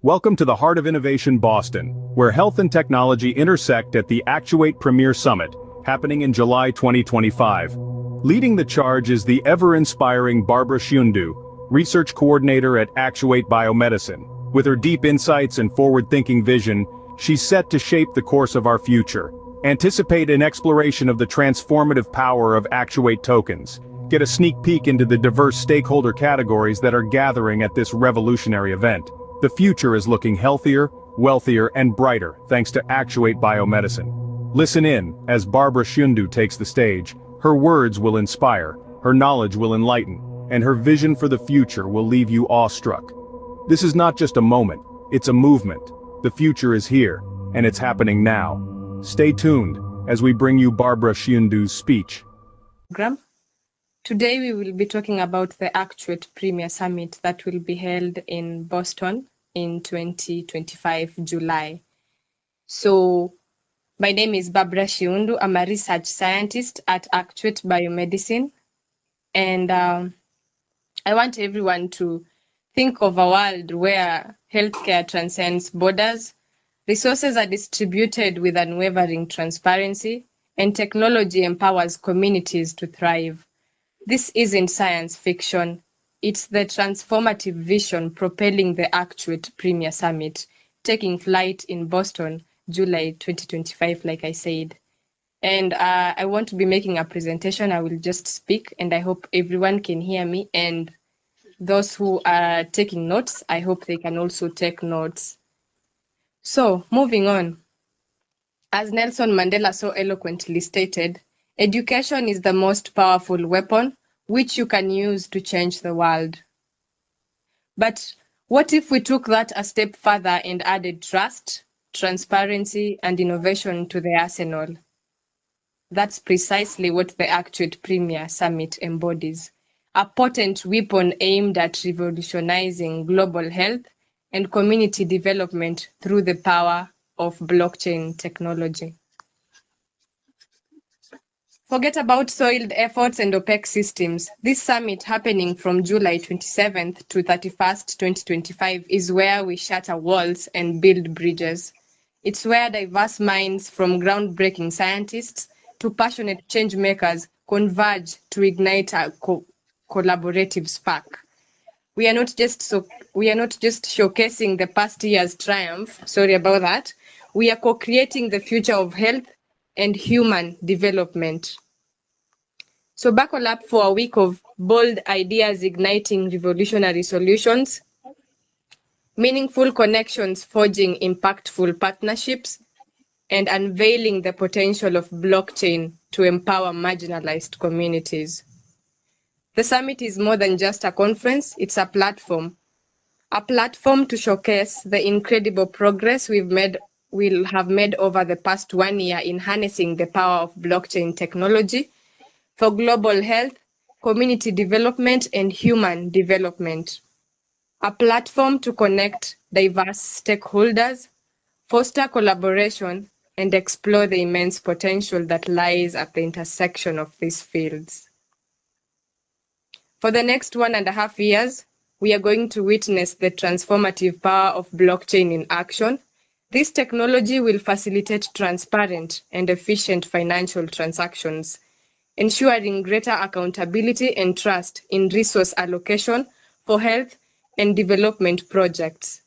Welcome to the heart of innovation, Boston, where health and technology intersect at the Actuate Premier Summit, happening in July 2025. Leading the charge is the ever-inspiring Barbara Shundu, research coordinator at Actuate Biomedicine. With her deep insights and forward-thinking vision, she's set to shape the course of our future. Anticipate an exploration of the transformative power of Actuate tokens. Get a sneak peek into the diverse stakeholder categories that are gathering at this revolutionary event. The future is looking healthier, wealthier, and brighter thanks to Actuate Biomedicine. Listen in as Barbara Shundu takes the stage. Her words will inspire, her knowledge will enlighten, and her vision for the future will leave you awestruck. This is not just a moment, it's a movement. The future is here, and it's happening now. Stay tuned as we bring you Barbara Shundu's speech. Today we will be talking about the Actuate Premier Summit that will be held in Boston in 2025 July. So my name is Barbara Shundu. I'm a research scientist at Actuate Biomedicine, and I want everyone to think of a world where healthcare transcends borders, resources are distributed with unwavering transparency, and technology empowers communities to thrive. This isn't science fiction. It's the transformative vision propelling the Actuate Premier Summit, taking flight in Boston, July 2025, like I said. And I want to be making a presentation. I will just speak, and I hope everyone can hear me. And those who are taking notes, I hope they can also take notes. So, moving on. As Nelson Mandela so eloquently stated, education is the most powerful weapon which you can use to change the world. But what if we took that a step further and added trust, transparency, and innovation to the arsenal? That's precisely what the Actuate Premier Summit embodies. A potent weapon aimed at revolutionizing global health and community development through the power of blockchain technology. Forget about soiled efforts and opaque systems. This summit, happening from July 27th to 31st, 2025, is where we shatter walls and build bridges. It's where diverse minds, from groundbreaking scientists to passionate change makers, converge to ignite a collaborative spark. We are not just showcasing the past year's triumph. Sorry about that. We are co-creating the future of health and human development. So buckle up for a week of bold ideas igniting revolutionary solutions, meaningful connections forging impactful partnerships, and unveiling the potential of blockchain to empower marginalized communities. The summit is more than just a conference, it's a platform to showcase the incredible progress we'll have made over the past 1 year in harnessing the power of blockchain technology for global health, community development, and human development. A platform to connect diverse stakeholders, foster collaboration, and explore the immense potential that lies at the intersection of these fields. For the next 1.5 years, we are going to witness the transformative power of blockchain in action. This technology will facilitate transparent and efficient financial transactions, ensuring greater accountability and trust in resource allocation for health and development projects.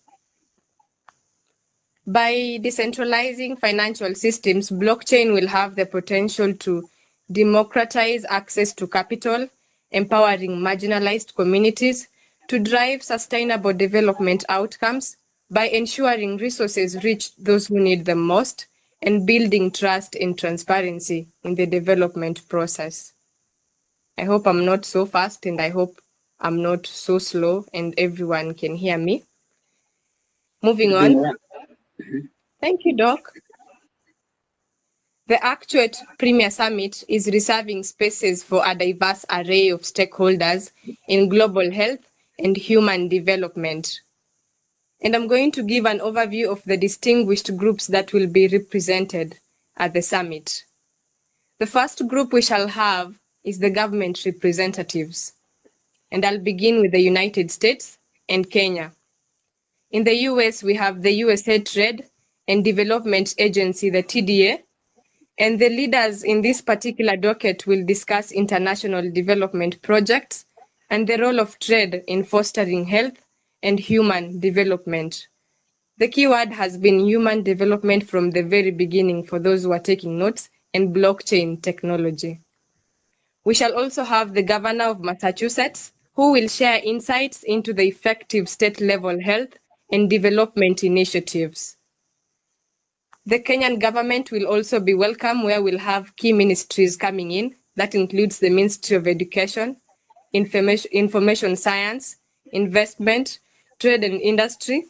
By decentralizing financial systems, blockchain will have the potential to democratize access to capital, empowering marginalized communities to drive sustainable development outcomes by ensuring resources reach those who need them most and building trust and transparency in the development process. I hope I'm not so fast, and I hope I'm not so slow and everyone can hear me. Moving on. Thank you, Doc. The Actuate Premier Summit is reserving spaces for a diverse array of stakeholders in global health and human development. And I'm going to give an overview of the distinguished groups that will be represented at the summit. The first group we shall have is the government representatives. And I'll begin with the United States and Kenya. In the US, we have the USA Trade and Development Agency, the TDA, and the leaders in this particular docket will discuss international development projects and the role of trade in fostering health and human development. The keyword has been human development from the very beginning for those who are taking notes, and blockchain technology. We shall also have the governor of Massachusetts, who will share insights into the effective state-level health and development initiatives. The Kenyan government will also be welcome, where we'll have key ministries coming in. That includes the Ministry of Education, Information Science, Investment, Trade and Industry,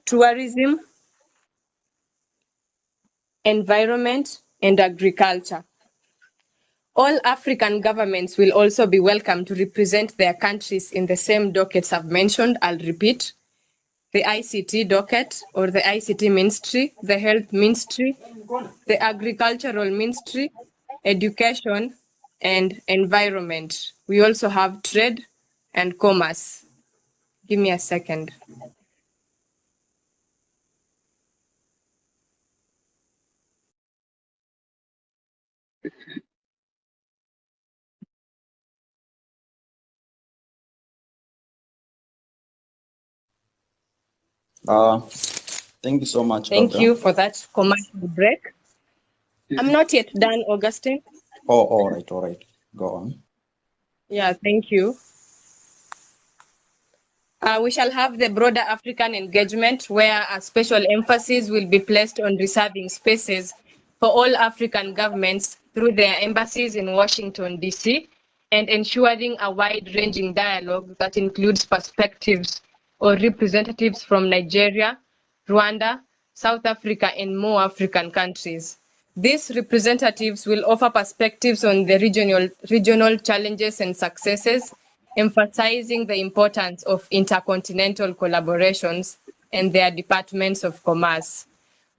Tourism, Environment, and Agriculture. All African governments will also be welcome to represent their countries in the same dockets I've mentioned. I'll repeat. The ICT docket or the ICT ministry, the health ministry, the agricultural ministry, education, and environment. We also have trade and commerce. Give me a second. Thank you so much. Thank Dr. you for that commercial break. I'm not yet done, Augustine. Oh, all right. Go on. Yeah, thank you. We shall have the broader African engagement, where a special emphasis will be placed on reserving spaces for all African governments through their embassies in Washington, D.C., and ensuring a wide-ranging dialogue that includes perspectives or representatives from Nigeria, Rwanda, South Africa, and more African countries. These representatives will offer perspectives on the regional challenges and successes, emphasizing the importance of intercontinental collaborations and their departments of commerce.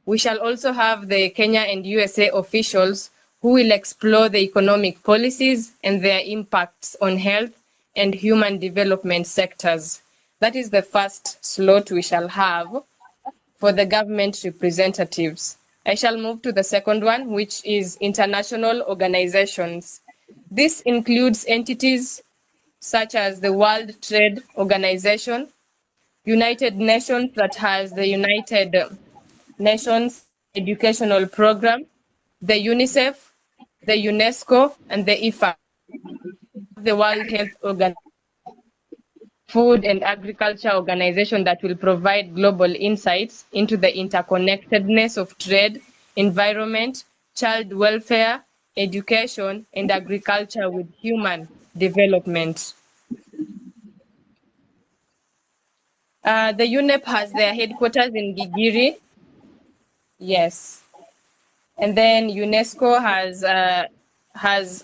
We shall also have the Kenya and USA officials who will explore the economic policies and their impacts on health and human development sectors. That is the first slot we shall have for the government representatives. I shall move to the second one, which is international organizations. This includes entities such as the World Trade Organization, United Nations, that has the United Nations Educational Program, the UNICEF, the UNESCO, and the IFA, the World Health Organization, Food and Agriculture Organization, that will provide global insights into the interconnectedness of trade, environment, child welfare, education, and agriculture with human development. The UNEP has their headquarters in Gigiri. Yes. And then UNESCO has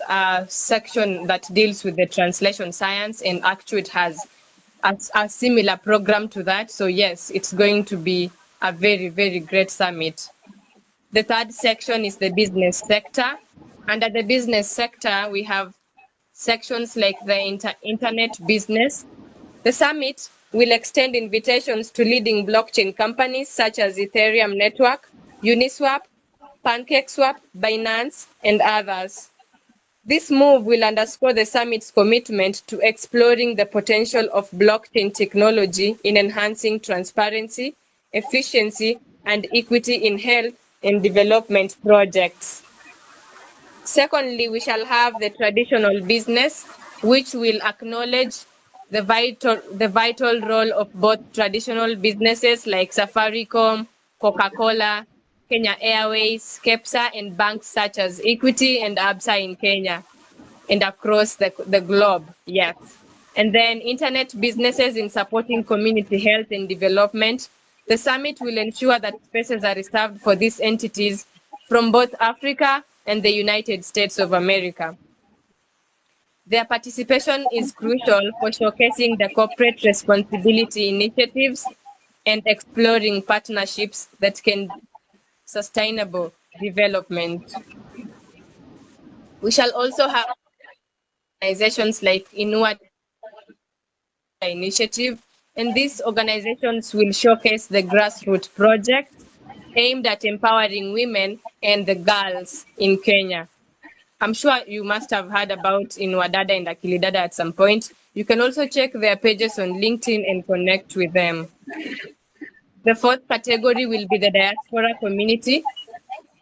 a section that deals with the translation science, and Actuate has a similar program to that. So yes, it's going to be a very, very great summit. The third section is the business sector. Under the business sector, we have sections like the internet business. The summit will extend invitations to leading blockchain companies such as Ethereum Network, Uniswap, PancakeSwap, Binance, and others. This move will underscore the summit's commitment to exploring the potential of blockchain technology in enhancing transparency, efficiency, and equity in health and development projects. Secondly, we shall have the traditional business, which will acknowledge the vital role of both traditional businesses like Safaricom, Coca-Cola, Kenya Airways, KEPSA, and banks such as Equity and ABSA in Kenya and across the globe, yes. And then internet businesses in supporting community health and development. The summit will ensure that spaces are reserved for these entities from both Africa and the United States of America. Their participation is crucial for showcasing the corporate responsibility initiatives and exploring partnerships that can sustainable development. We shall also have organizations like Inua Initiative and these organizations will showcase the grassroots projects aimed at empowering women and the girls in Kenya. I'm sure you must have heard about Inwadada and Akilidada at some point. You can also check their pages on LinkedIn and connect with them. The fourth category will be the diaspora community.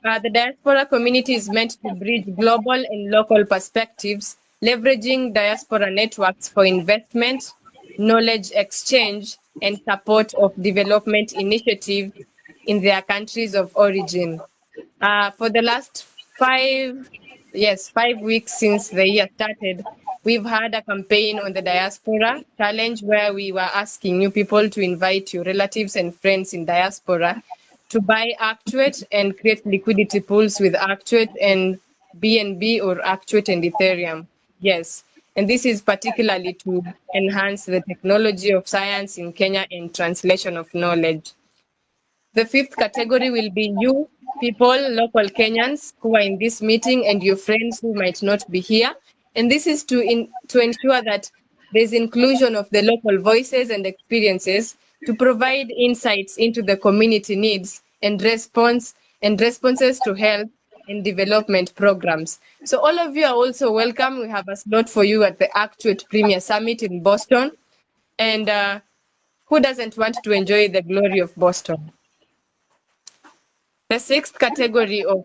The diaspora community is meant to bridge global and local perspectives, leveraging diaspora networks for investment, knowledge exchange, and support of development initiatives in their countries of origin. For the last 5 weeks since the year started, we've had a campaign on the diaspora challenge where we were asking you people to invite your relatives and friends in diaspora to buy Actuate and create liquidity pools with Actuate and BNB or Actuate and Ethereum. Yes, and this is particularly to enhance the technology of science in Kenya and translation of knowledge. The fifth category will be you people, local Kenyans who are in this meeting and your friends who might not be here. And this is to ensure that there's inclusion of the local voices and experiences to provide insights into the community needs and responses to health and development programs. So all of you are also welcome. We have a slot for you at the Actuate Premier Summit in Boston. And who doesn't want to enjoy the glory of Boston? The sixth category of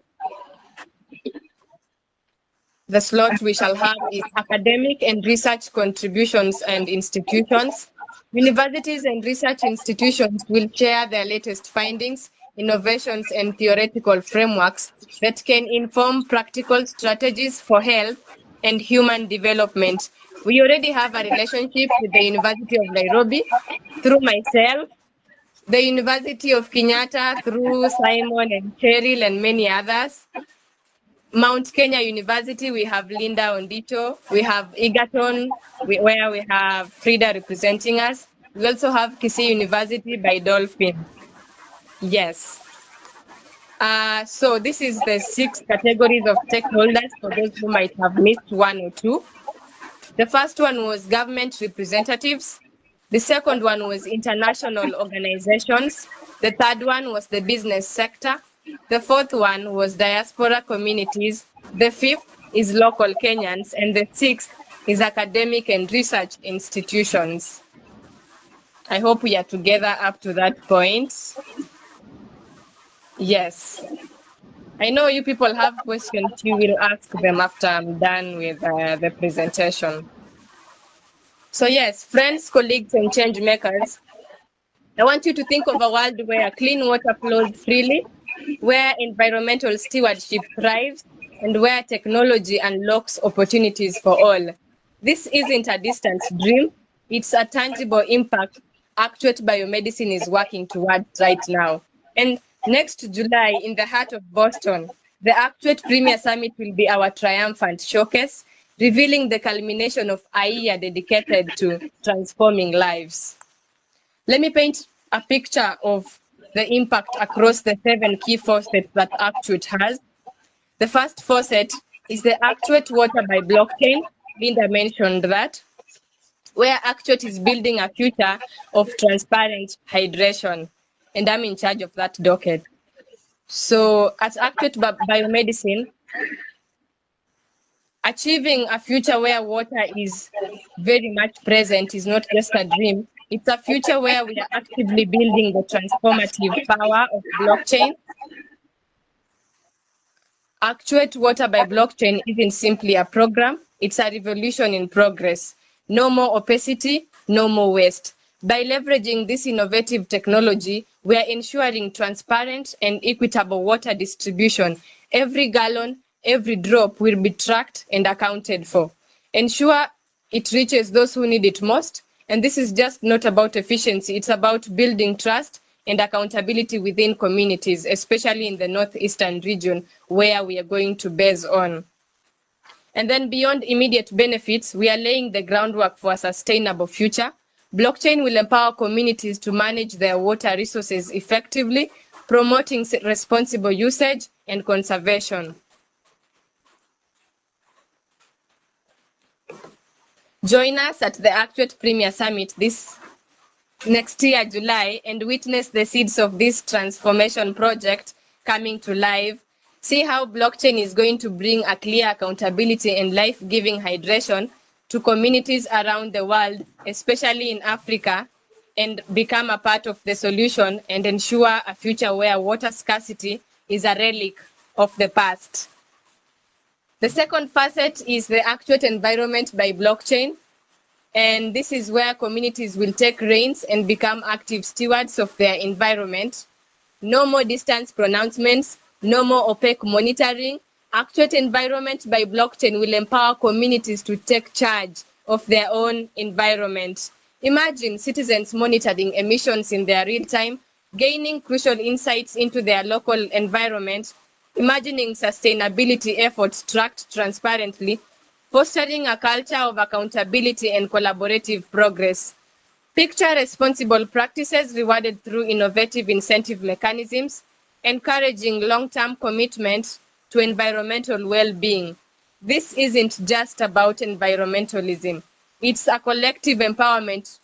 the slot we shall have is academic and research contributions and institutions. Universities and research institutions will share their latest findings, innovations, and theoretical frameworks that can inform practical strategies for health and human development. We already have a relationship with the University of Nairobi through myself, the University of Kenyatta through Simon and Cheryl and many others. Mount Kenya University, we have Linda Ondito. We have Egerton, where we have Frida representing us. We also have Kisii University by Dolphin. Yes. So this is the 6 categories of stakeholders for those who might have missed one or two. The first one was government representatives. The second one was international organizations. The third one was the business sector. The fourth one was diaspora communities. The fifth is local Kenyans. And the sixth is academic and research institutions. I hope we are together up to that point. Yes. I know you people have questions. You will ask them after I'm done with the presentation. So yes, friends, colleagues, and change makers, I want you to think of a world where clean water flows freely, where environmental stewardship thrives, and where technology unlocks opportunities for all. This isn't a distant dream. It's a tangible impact Actuate Biomedicine is working towards right now. And next July, in the heart of Boston, the Actuate Premier Summit will be our triumphant showcase, revealing the culmination of a year dedicated to transforming lives. Let me paint a picture of the impact across the 7 key facets that Actuate has. The first facet is the Actuate Water by Blockchain. Linda mentioned that, where Actuate is building a future of transparent hydration, and I'm in charge of that docket. So at Actuate Biomedicine, achieving a future where water is very much present is not just a dream. It's a future where we are actively building the transformative power of blockchain. Actuate Water by Blockchain isn't simply a program, it's a revolution in progress. No more opacity, no more waste. By leveraging this innovative technology, we are ensuring transparent and equitable water distribution. Every gallon, every drop will be tracked and accounted for. Ensure it reaches those who need it most. And this is just not about efficiency, it's about building trust and accountability within communities, especially in the northeastern region where we are going to base on. And then beyond immediate benefits, we are laying the groundwork for a sustainable future. Blockchain will empower communities to manage their water resources effectively, promoting responsible usage and conservation. Join us at the Actuate Premier Summit this next year, July, and witness the seeds of this transformation project coming to life. See how blockchain is going to bring a clear accountability and life-giving hydration to communities around the world, especially in Africa, and become a part of the solution and ensure a future where water scarcity is a relic of the past. The second facet is the Actuate environment by blockchain. And this is where communities will take reins and become active stewards of their environment. No more distance pronouncements, no more opaque monitoring. Actuate environment by blockchain will empower communities to take charge of their own environment. Imagine citizens monitoring emissions in their real time, gaining crucial insights into their local environment, imagining sustainability efforts tracked transparently, fostering a culture of accountability and collaborative progress. Picture responsible practices rewarded through innovative incentive mechanisms, encouraging long-term commitment to environmental well-being. This isn't just about environmentalism. It's a collective empowerment.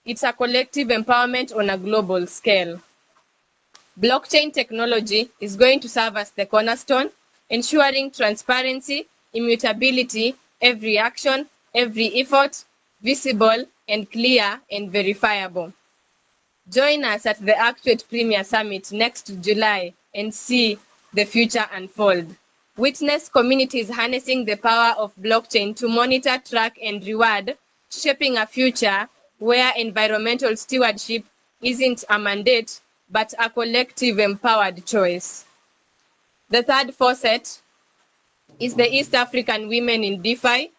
It's a collective empowerment on a global scale. Blockchain technology is going to serve as the cornerstone, ensuring transparency, immutability, every action, every effort, visible and clear and verifiable. Join us at the Actuate Premier Summit next July and see the future unfold. Witness communities harnessing the power of blockchain to monitor, track, and reward, shaping a future where environmental stewardship isn't a mandate, but a collective empowered choice. The third facet is the East African women in DeFi.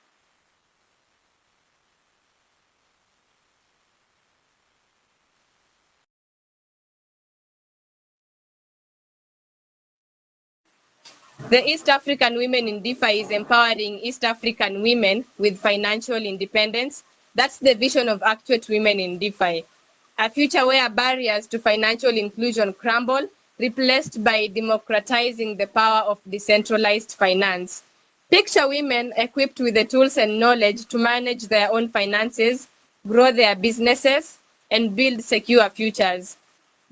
The East African Women in DeFi is empowering East African women with financial independence. That's the vision of Actuate Women in DeFi. A future where barriers to financial inclusion crumble, replaced by democratizing the power of decentralized finance. Picture women equipped with the tools and knowledge to manage their own finances, grow their businesses, and build secure futures.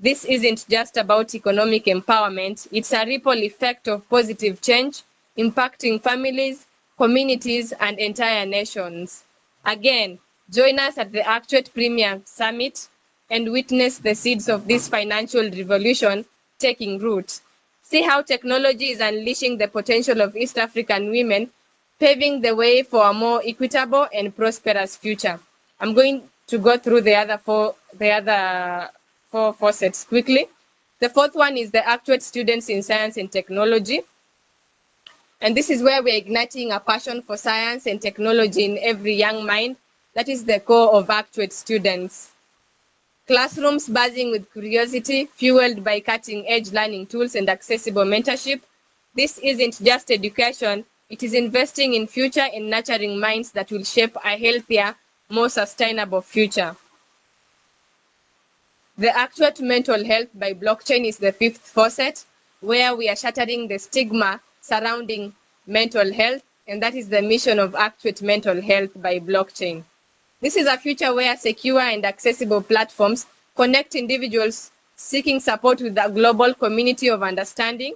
This isn't just about economic empowerment, it's a ripple effect of positive change, impacting families, communities, and entire nations. Again, join us at the Actuate Premier Summit and witness the seeds of this financial revolution taking root. See how technology is unleashing the potential of East African women, paving the way for a more equitable and prosperous future. I'm going to go through the other four facets quickly. The fourth one is the Actuate Students in Science and Technology. And this is where we're igniting a passion for science and technology in every young mind. That is the core of Actuate students. Classrooms buzzing with curiosity, fueled by cutting-edge learning tools and accessible mentorship. This isn't just education, it is investing in future and nurturing minds that will shape a healthier, more sustainable future. The Actuate Mental Health by Blockchain is the fifth facet, where we are shattering the stigma surrounding mental health, and that is the mission of Actuate Mental Health by Blockchain. This is a future where secure and accessible platforms connect individuals seeking support with a global community of understanding,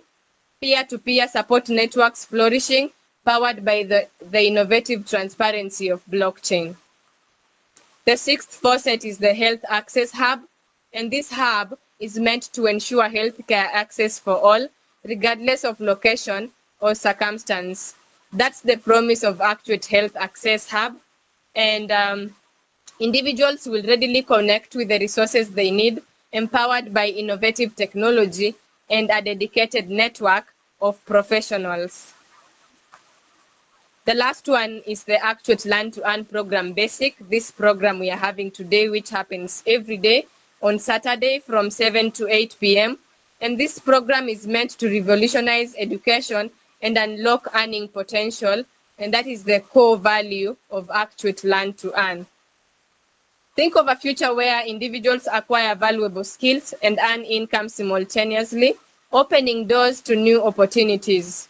peer-to-peer support networks flourishing, powered by the innovative transparency of blockchain. The sixth facet is the Health Access Hub, and this hub is meant to ensure healthcare access for all, regardless of location or circumstance. That's the promise of Actuate Health Access Hub, and individuals will readily connect with the resources they need, empowered by innovative technology and a dedicated network of professionals. The last one is the Actuate Learn to Earn program basic. This program we are having today, which happens every day on Saturday from 7 to 8 p.m. And this program is meant to revolutionize education and unlock earning potential. And that is the core value of Actuate Learn to Earn. Think of a future where individuals acquire valuable skills and earn income simultaneously, opening doors to new opportunities.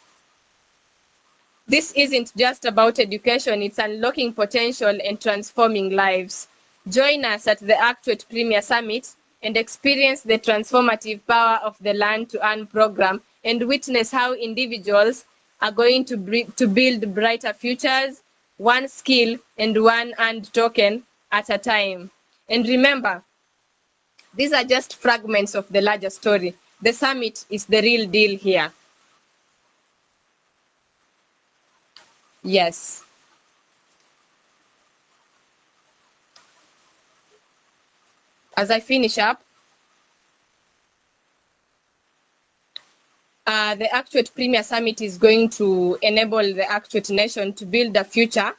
This isn't just about education, it's unlocking potential and transforming lives. Join us at the Actuate Premier Summit and experience the transformative power of the Learn to Earn program and witness how individuals are going to build brighter futures, one skill and one earned token at a time. And remember, these are just fragments of the larger story. The summit is the real deal here. Yes. As I finish up, the Actuate Premier Summit is going to enable the Actuate Nation to build a future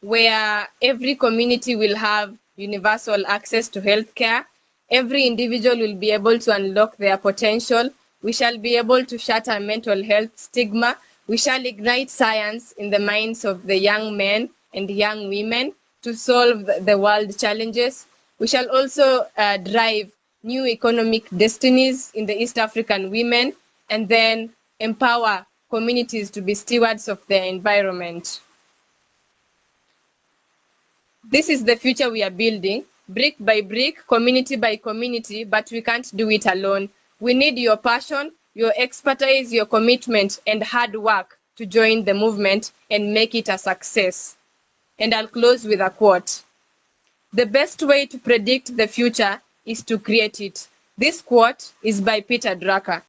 where every community will have universal access to healthcare. Every individual will be able to unlock their potential. We shall be able to shatter mental health stigma. We shall ignite science in the minds of the young men and young women to solve the world challenges. We shall also drive new economic destinies in the East African women and then empower communities to be stewards of their environment. This is the future we are building, brick by brick, community by community, but we can't do it alone. We need your passion, your expertise, your commitment, and hard work to join the movement and make it a success. And I'll close with a quote. The best way to predict the future is to create it. This quote is by Peter Drucker.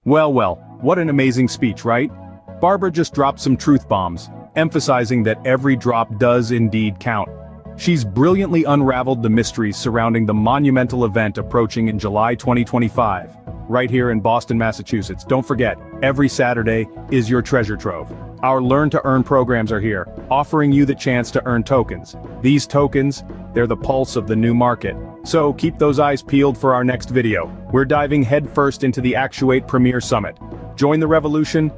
Well, what an amazing speech, right? Barbara just dropped some truth bombs, emphasizing that every drop does indeed count. She's brilliantly unraveled the mysteries surrounding the monumental event approaching in July 2025, right here in Boston, Massachusetts. Don't forget, every Saturday is your treasure trove. Our Learn to Earn programs are here, offering you the chance to earn tokens. These tokens, they're the pulse of the new market. So keep those eyes peeled for our next video. We're diving headfirst into the Actuate Premier Summit. Join the revolution,